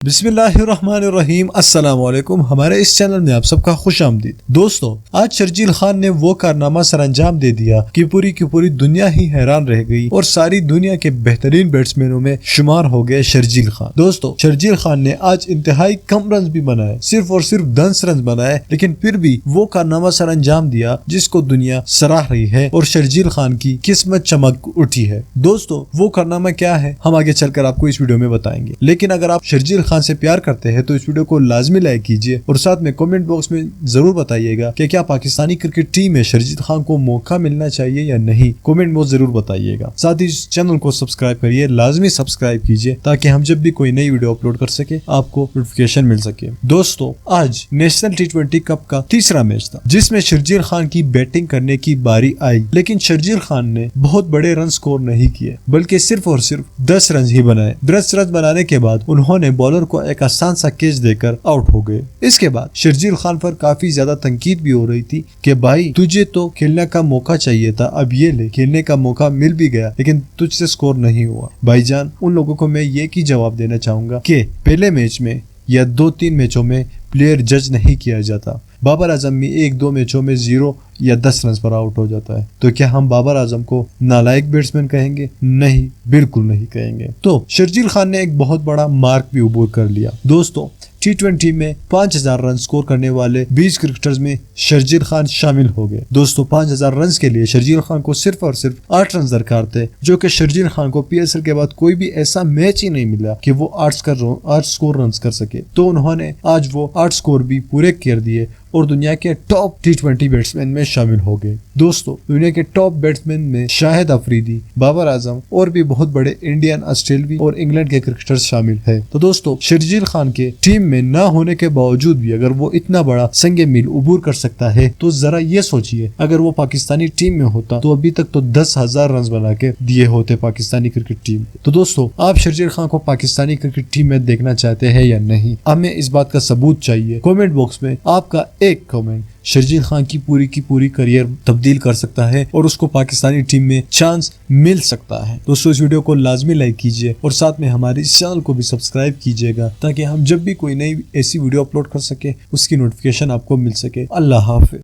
बिस्मिल्लाहिर्रहमानिर्रहीम अस्सलाम वालेकुम। हमारे इस चैनल में आप सबका खुश आमदीद। दोस्तों, आज शर्जील खान ने वो कारनामा सर अंजाम दे दिया कि पूरी की पूरी दुनिया ही हैरान रह गई और सारी दुनिया के बेहतरीन बैट्समैनों में शुमार हो गए शर्जील खान। दोस्तों, शर्जील खान ने आज इंतहाई कम रन भी बनाए, सिर्फ और सिर्फ 10 रन बनाए, लेकिन फिर भी वो कारनामा सर अंजाम दिया जिसको दुनिया सराह रही है और शर्जील खान की किस्मत चमक उठी है। दोस्तों, वो कारनामा क्या है हम आगे चलकर आपको इस वीडियो में बताएंगे, लेकिन अगर आप शर्जील खान से प्यार करते हैं तो इस वीडियो को लाजमी लाइक कीजिए और साथ में कमेंट बॉक्स में जरूर बताइएगा कि क्या पाकिस्तानी क्रिकेट टीम में शर्जील खान को मौका मिलना चाहिए या नहीं। कमेंट में जरूर बताइएगा। साथ ही इस चैनल को सब्सक्राइब करिए, लाजमी सब्सक्राइब कीजिए ताकि हम जब भी कोई नई वीडियो अपलोड कर सके आपको नोटिफिकेशन मिल सके। दोस्तों, आज नेशनल T20 कप का तीसरा मैच था जिसमें शर्जील खान की बैटिंग करने की बारी आई, लेकिन शर्जील खान ने बहुत बड़े रन स्कोर नहीं किए बल्कि सिर्फ और सिर्फ 10 रन ही बनाए। 10 रन बनाने के बाद उन्होंने बॉलर को एक आसान सा कैच देकर आउट हो गए। इसके बाद शर्जील खान पर काफी ज्यादा तनकीद भी हो रही थी कि भाई तुझे तो खेलने का मौका चाहिए था, अब ये ले, खेलने का मौका मिल भी गया लेकिन तुझसे स्कोर नहीं हुआ। भाईजान, उन लोगों को मैं ये की जवाब देना चाहूंगा कि पहले मैच में या 2-3 मैचों में प्लेयर जज नहीं किया जाता। बाबर आजम भी 1-2 मैचों में 0 या 10 रन पर आउट हो जाता है, तो क्या हम बाबर आजम को नालायक बैट्समैन कहेंगे? नहीं, बिल्कुल नहीं कहेंगे। तो शर्जील खान ने एक बहुत बड़ा मार्क भी अबूर कर लिया। दोस्तों, T20 में 5000 रन स्कोर करने वाले 20 क्रिकेटर्स में शर्जील खान शामिल हो गए। दोस्तों, 5000 रन के लिए शर्जील खान को सिर्फ और सिर्फ 8 रन दरकार थे, जो कि शर्जील खान को PSL के बाद कोई भी ऐसा मैच ही नहीं मिला कि वो 8 स्कोर रन कर सके। तो उन्होंने आज वो 8 स्कोर भी पूरे कर दिए और दुनिया के टॉप T20 बैट्समैन में शामिल हो गए। दोस्तों, दुनिया के टॉप बैट्समैन में शाहिद अफरीदी, बाबर आजम और भी बहुत बड़े इंडियन, ऑस्ट्रेलियाई और इंग्लैंड के क्रिकेटर्स शामिल है। तो दोस्तों, शर्जील खान के टीम में ना होने के बावजूद भी अगर वो इतना बड़ा संगे मील उबूर कर सकता है तो जरा ये सोचिए, अगर वो पाकिस्तानी टीम में होता तो अभी तक तो 10,000 रन बना के दिए होते पाकिस्तानी क्रिकेट टीम। तो दोस्तों, आप शर्जील खान को पाकिस्तानी क्रिकेट टीम में देखना चाहते हैं या नहीं? हमें इस बात का सबूत चाहिए। कमेंट बॉक्स में आपका एक कमेंट शर्जील खान की पूरी करियर तब्दील कर सकता है और उसको पाकिस्तानी टीम में चांस मिल सकता है। दोस्तों, इस वीडियो को लाजमी लाइक कीजिए और साथ में हमारे इस चैनल को भी सब्सक्राइब कीजिएगा ताकि हम जब भी कोई नई ऐसी वीडियो अपलोड कर सके उसकी नोटिफिकेशन आपको मिल सके। अल्लाह हाफिज।